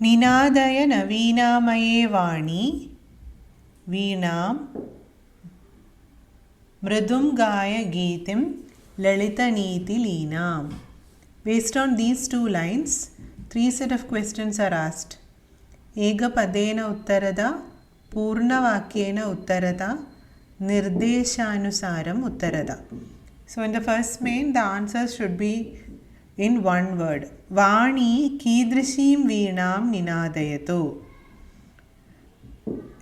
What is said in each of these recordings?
निनादय नवीनामये Vani वीणां मृदुं guy गीतिं ललितनीतिलीनाम्. Based on these two lines, 3 set of questions are asked. Ekapadena uttarada, purnavakyena uttarada, nirdeshanusaram uttarada. So in the first main, the answers should be in one word. Vani kidrishim veenam ninadayatu.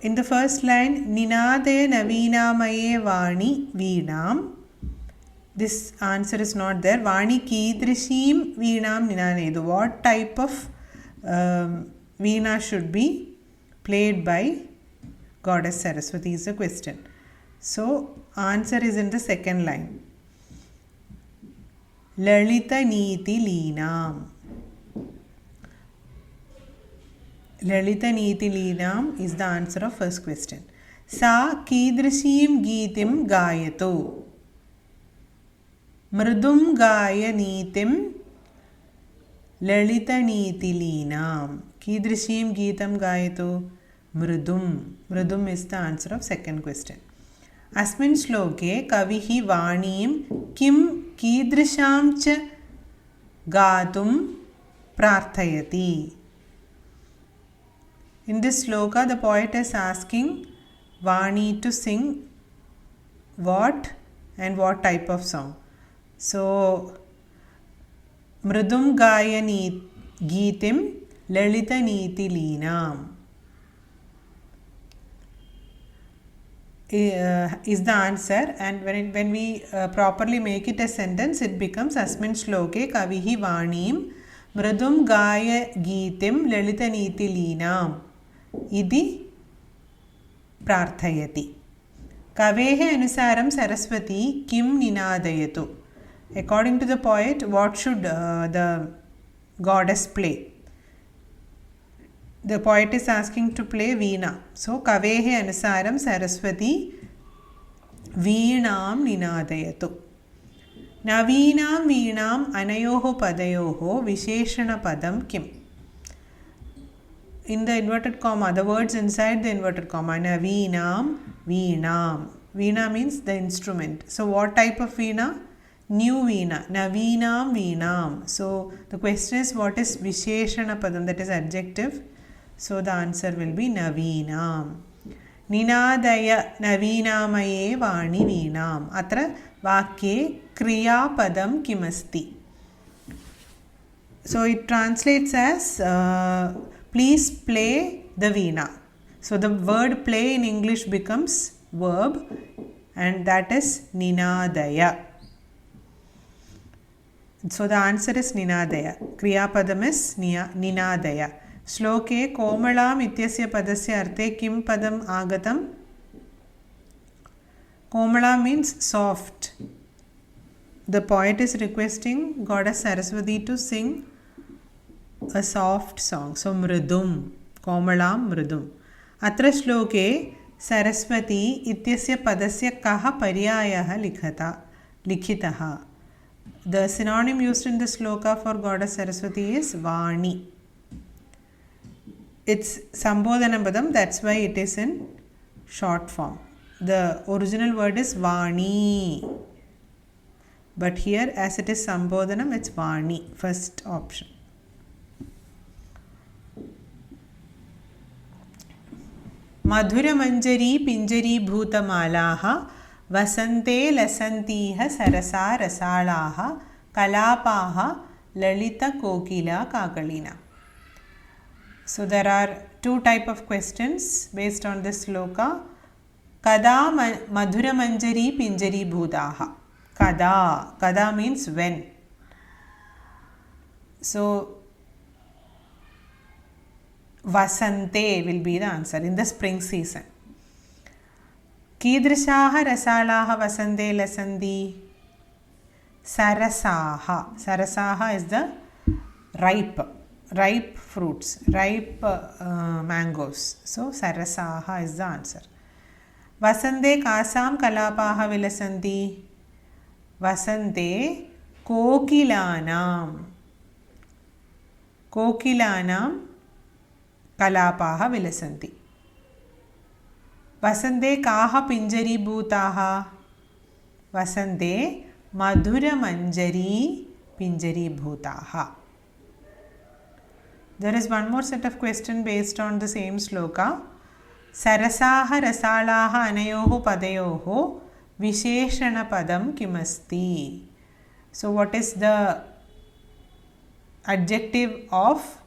In the first line, ninadaya naveenamaye vani veenam. This answer is not there. Vani kidrishim veenam ninadayatu. What type of veena should be played by Goddess Saraswati is the question. So answer is in the second line. Lalitanitilinam. Lalitanitilinam is the answer of first question. Sa kidrishim geetim gayatu. Mridum gaya neetim lalitanitilinam. Kidrishim geetam gayatu. Mridum. Mridum is the answer of second question. Asmin shloke kavihi vanim kim kidrisham cha gatum prarthayati. In this shloka, the poet is asking Vani to sing what and what type of song. So, Mridum Gayani Geetim Lalita Niti Leenam is the answer, and when we properly make it a sentence, it becomes Asmin Shloke Kavihi Vanim Mridum Gaya Geetim Lalita Niti Leenam Idi Prarthayati. Kavehe anusaram Saraswati kim ninadayatu. According to the poet, what should the goddess play? The poet is asking to play veena. So, Kavehe anusaram Saraswati veenam ninadayatu. Naveenam veenam anayoho padayoho visheshana padam kim. In the inverted comma, the words inside the inverted comma, naveenam veenam. Veena means the instrument. So, what type of veena? New veena. Naveenam veenam. So, the question is, what is visheshana padam? That is adjective. So, the answer will be naveenam. Ninadaya naveenamaye vani veenam. Atra vakye kriya padam kimasti. So, it translates as please play the veena. So, the word play in English becomes verb, and that is ninadaya. So, the answer is ninadaya. Kriya padam is ninadaya. Shloke komalam ityasya padasya arte kim padam agatam. Komala means soft. The poet is requesting Goddess Saraswati to sing a soft song. So, mridum. Komalam mridum. Atra shloke Saraswati ityasya padasya kaha paryayaha likhitaha. The synonym used in the shloka for Goddess Saraswati is Vani. It's Sambodhana Padam, that's why it is in short form. The original word is Vani. But here, as it is Sambodhanam, it's Vani, first option. Madhura Manjari Pinjari Bhutamalaha Vasante Lasantiha Sarasa Rasalaha Kalapaha Lalita Kokila Kakalina. So there are two type of questions based on this sloka. Kada Madhura Manjari Pinjari Bhutaha. Kada means when. So Vasante will be the answer in the spring season. Kidrishaha rasalaha vasante lasanti. Sarasaha is the ripe fruits, ripe mangoes. So sarasaha is the answer. Vasante kasam kalapaha vilasanti. Vasante kokilanam कलापाः विलसन्ति. वसन्ते काः पिञ्जरीभूताः? वसन्ते मधुरमञ्जरी पिञ्जरीभूताः. There is one more set of question based on the same sloka. सरसाः रसालाः अनयोः पदयोः विशेषणपदं किमस्ति? So what is the adjective of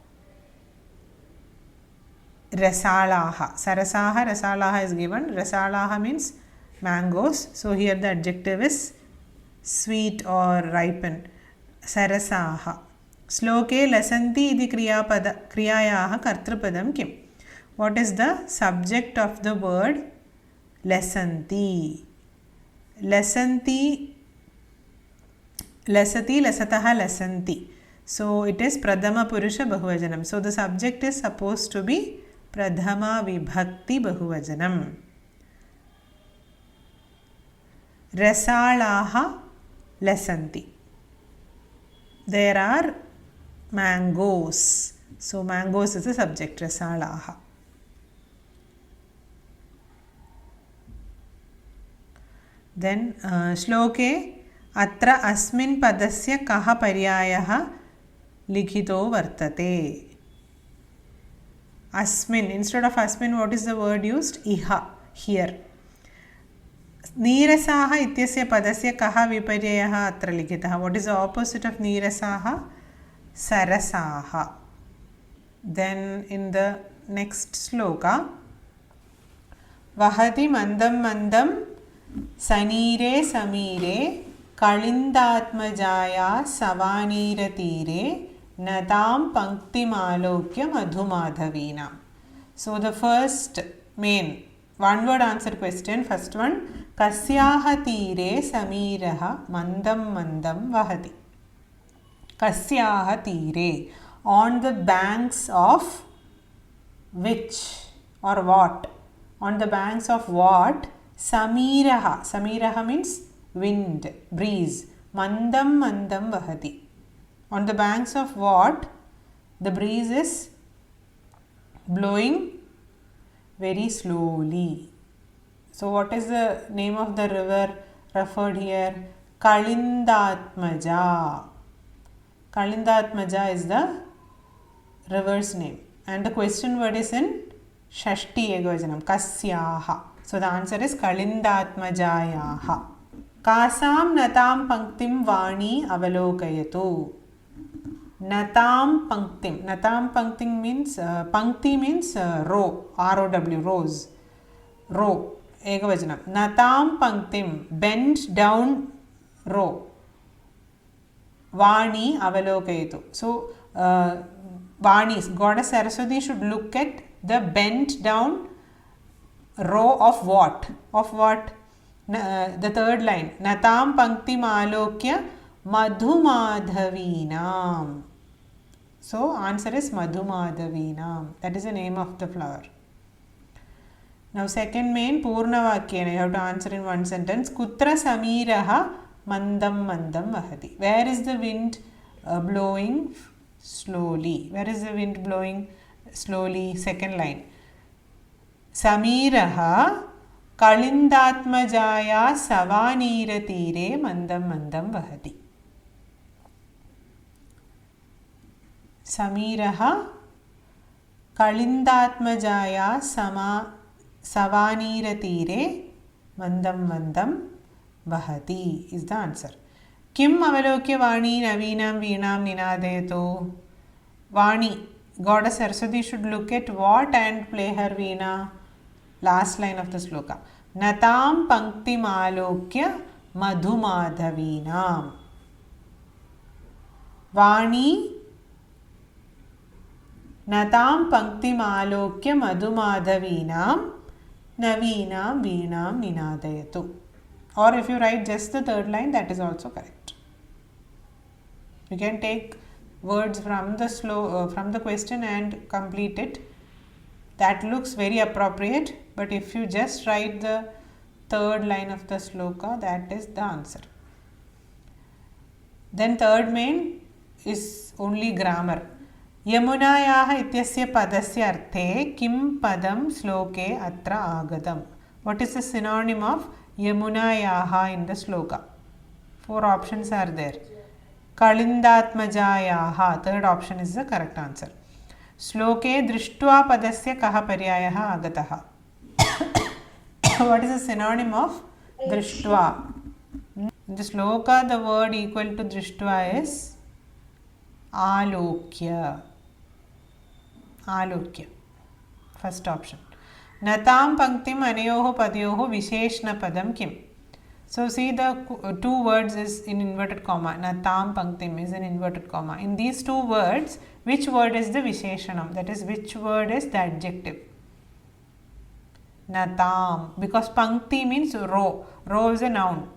rasalaha? Sarasaha rasalaha is given. Rasalaha means mangoes. So here the adjective is sweet or ripen. Sarasaha. Sloke lasanti iti kriyayaha kartrupadam kim? What is the subject of the word lasanti? Lasanti, lasati, lasataha, lasanti. So it is pradhama purusha bahuvajanam. So the subject is supposed to be pradhama vibhakti bahuvajanam. Rasalaha lasanti. There are mangoes. So mangoes is the subject, rasalaha. Then shloke atra asmin padasya kaha paryayaha likhito vartate. Asmin, instead of asmin, what is the word used? Iha, here. Nirasaha ityasya padasya kaha viparyayaha atra likhitaha. What is the opposite of nirasaha? Sarasaha. Then in the next sloka, vahati mandam mandam sanire samire kalindatmajaya savanira nadam panktimalokya madhumadhavina. So the first main one word answer question, first one, kasyaha tire samiraha mandam mandam vahati. Kasyaha tire, on the banks of which or what? On the banks of what? Samiraha. Samiraha means wind, breeze. Mandam mandam vahati. On the banks of what? The breeze is blowing very slowly. So what is the name of the river referred here? Kalindatmaja. Kalindatmaja is the river's name. And the question word is in Shashti Ekavajanam. Kasyaha. So the answer is Kalindatmajayaha. Kasam natam panktim vani avalokayatu. Natam panktim. Natam panktim means, pankti means row, R-O-W, rows. Row, Ekavajanam. Natam panktim, bend down row. Vani avalokayatu. So, Vani, Goddess Saraswati should look at the bent down row of what? Of what? The third line. Natam panktim alokya madhumadhavinam. So answer is madhumadhavinam. That is the name of the flower. Now second main Purnavakya. You have to answer in one sentence. Kutra samiraha mandam mandam vahati. Where is the wind blowing slowly? Where is the wind blowing slowly? Second line. Samiraha kalindatmajaya savanira tire mandam mandam vahati. Samiraha kalindatmajaya savanira tire mandam mandam vahati is the answer. Kim avalokya vani navinam veenam ninadayato. Vani, Goddess Saraswati should look at what and play her veena? Last line of the sloka. Natam panktim alokya madhumadhavinam. Vani natam panktim alokya madhumadhavinam navinam veenam ninadayatu. Or if you write just the third line, that is also correct. You can take words from the from the question and complete it. That looks very appropriate, but if you just write the third line of the sloka, that is the answer. Then third main is only grammar. यमुनायाः इत्यस्य पदस्य अर्थे किं पदं श्लोके अत्र आगतम्? What is the synonym of यमुनायाः in the sloka? 4 options are there. कलिन्दात्मजायाः, third option is the correct answer. श्लोके दृष्ट्वा पदस्य कः पर्यायः आगतः? What is the synonym of दृष्ट्वा? In the sloka, the word equal to दृष्ट्वा is आलोक्य. आलोक्य. First option. नतां पंक्तिम् अनयोः पदयोः विशेषणपदं किम्? So see the two words is in inverted comma. Natam panktim is in inverted comma. In these two words, which word is the visheshanam? That is, which word is the adjective? Natam. Because pankti means row. Row is a noun.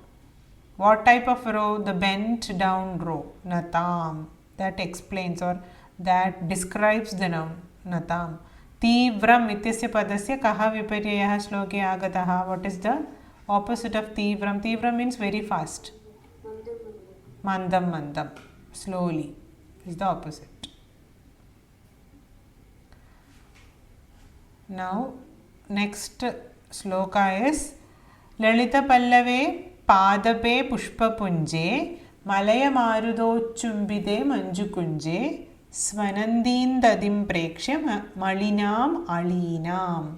What type of row? The bent down row. Natam. That explains or that describes the noun. Natam. Tivram ityasya padasya kaha viparyayah shloke agataha. What is the opposite of tivram? Tivram means very fast. Mandam mandam. Slowly is the opposite. Now next sloka is Lalita Pallave Padape Pushpapunje Malaya Marudochumbide Manjukunje Svanandin Dadim Prekshya Malinam Alinam.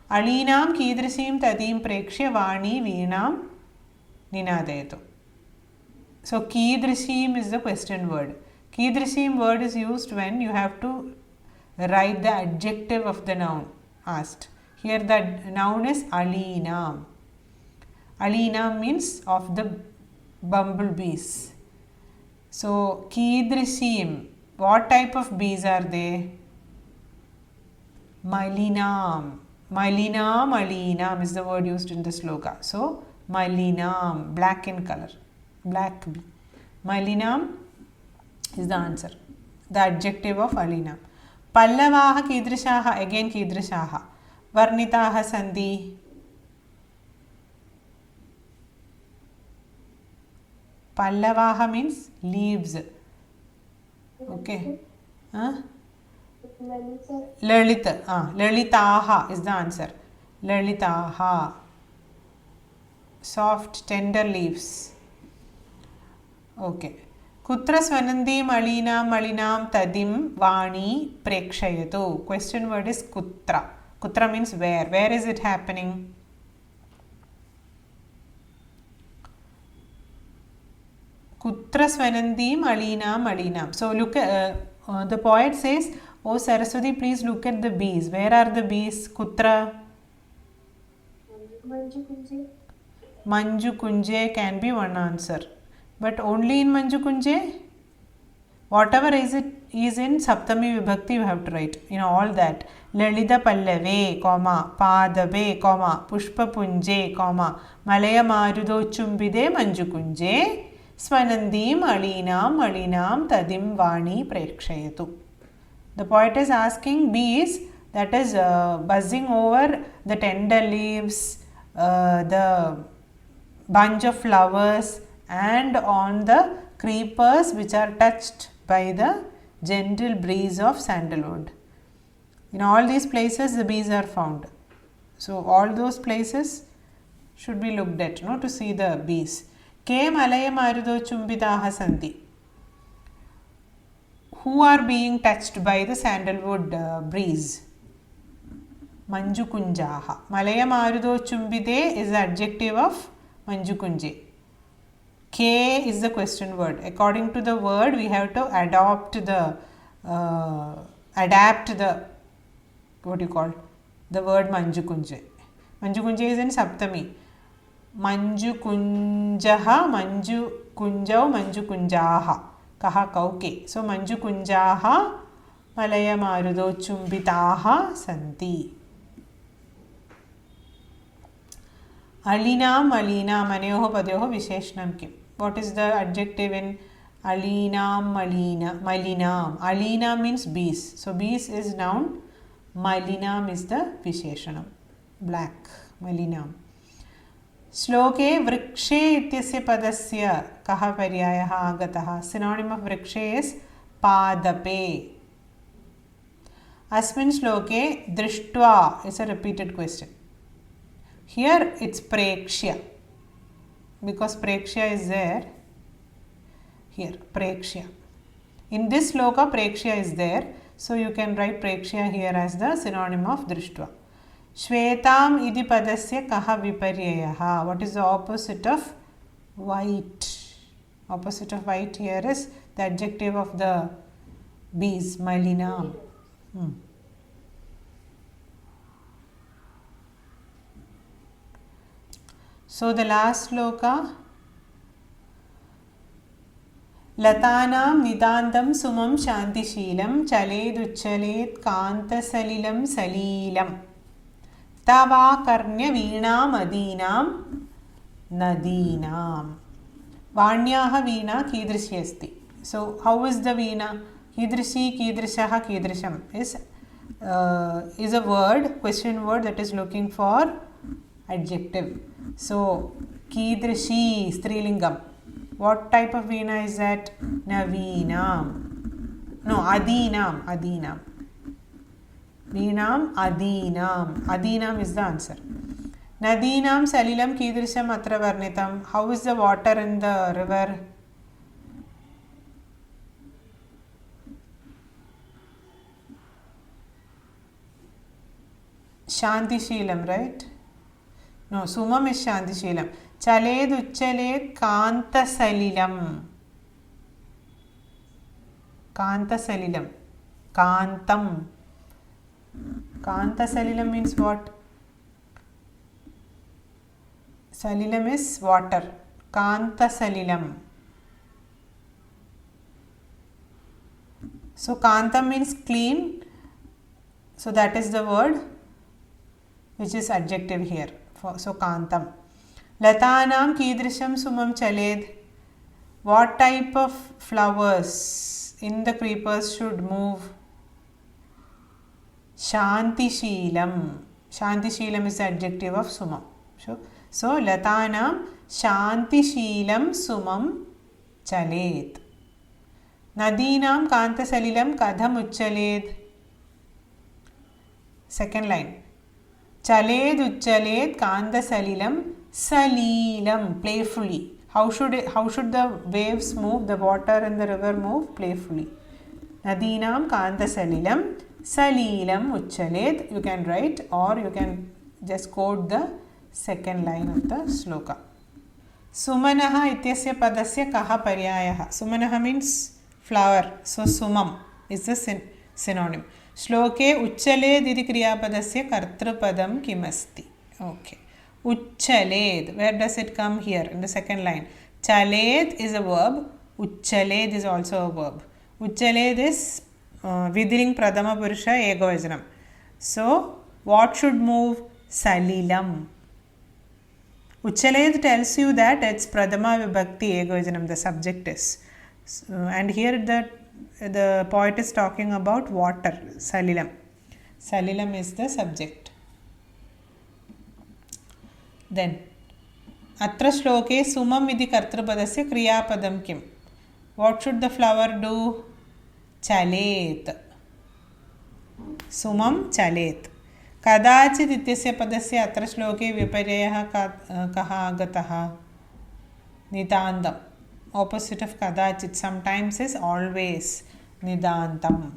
Alinam Kidrisim Tadim Prekshya Vani Veenam Ninadetu. So Kidrisim is the question word. Kidrisim word is used when you have to write the adjective of the noun asked. Here the noun is Alinam. Alinam means of the bumblebees. So Kidrisim, what type of bees are they? Malinam. Malinam, Alinam is the word used in the sloka. So Malinam, black in color. Black bee. Malinam is the answer. The adjective of Alinam. Pallavaha Kidrishaha, again Kidrishaha. Varnitaha Sandhi. Pallavaha means leaves. Okay. Lalita. Lalitaha is the answer. Lalitaha. Soft, tender leaves. Okay. Kutra svanandim alinam malinam tadim vani prekshayatu. Question word is kutra. Kutra means where. Where is it happening? Kutra svanandim alinam malinam. So look at the poet says, "Oh Saraswati, please look at the bees. Where are the bees? Kutra?" Manju Kunje can be one answer. But only in Manju Kunje? Whatever is it is in Saptami Vibhakti, you have to write. You know, all that. Lalita Pallave, comma, Padabe, comma, Pushpa Punje, comma, Malaya Marudo Chumbide Manju Kunje, Svanandim Alinam Alinam Tadim Vani Prekshayatu. The poet is asking bees, that is buzzing over the tender leaves, the bunch of flowers, and on the creepers which are touched by the gentle breeze of sandalwood. In all these places the bees are found. So all those places should be looked at, to see the bees. Ke malaya marudo chumbitaha santi. Who are being touched by the sandalwood breeze? Manju kunjaha. Malaya marudo chumbide is the adjective of Manju kunje. K is the question word. According to the word, we have to adapt the what you call the word Manju kunje. Manju kunje is in Saptami. Manju kunjaha, Manju kunjau, Manju kunjaha. Kaha kauke. So Manju kunjaha malaya marudo chumbitaha santi. Alinam Alinam Aneyoho Padyoho Visheshnam Kim. What is the adjective in Alinam Malinam? Alina means bees. So bees is noun. Malinam is the Visheshanam. Black. Malinam. Shloke Vrikshe ityasya padasya kaha paryayaha agataha. Synonym of Vrikshe is Padape. Asmin shloke drishtva is a repeated question. Here it's prekshya because prekshya is there. Here prekshya. In this shloka prekshya is there. So you can write prekshya here as the synonym of drishtva. Shvetam idi padasya kaha viparyayaha. What is the opposite of white? Opposite of white here is the adjective of the bees, malinam. So the last sloka, Latanam nidantam sumam shantishilam chaleducchalet kantasalilam salilam tava karnya veena madinam nadinam. Vanyaha veena kidrishi asti. So how is the veena? Kidrishi, kidrishaha, kidrisham is a word, question word that is looking for adjective. So kidrishi, strilingam. What type of veena is that? Naveenam. No, adinam. Adinam. Veenam, adinam. Adinam is the answer. Nadinam salilam kidrisham atra varnitam. How is the water in the river? Shantishilam, right? No, sumam is shantishilam. Chaled uchchaled kantasalilam. Kantasalilam. Kantam. Kantasalilam means what? Salilam is water. Kantasalilam. So kantam means clean. So that is the word which is adjective here. So kantam. Latanam kidrisham sumam chaled. What type of flowers in the creepers should move? Shantishilam. Shantishilam is the adjective of sumam. So Latanam shantishilam sumam chaled. Nadinam kantasalilam kadham uchchaled. Second line. Chaled uchchaled kantasalilam salilam, playfully. How should the waves move, the water and the river move? Playfully. Nadinam kantasalilam salilam uchchaled. You can write or you can just quote the second line of the sloka. Sumanaha ityasya padasya kaha paryayaha. Sumanaha means flower. So sumam is the synonym. Shloke uchchaled iti kriyapadasya kartrupadam kimasti. Okay. Uchchaled. Where does it come here? In the second line. Chaled is a verb. Uchchaled is also a verb. Uchchaled is vidring pradama purusha egovajanam. So what should move? Salilam. Uchchaled tells you that it's pradama vibhakti egovajanam, the subject is. And here the poet is talking about water. Salilam. Salilam is the subject. Then, atra shloke sumam iti kartrupadasya kriyapadam kim. What should the flower do? Chalet. Sumam chalet. Kadachit ityasya padasya atra shloke viparyayaha kaha agataha. Nitandam. Opposite of kadachit sometimes is always. Nidantam.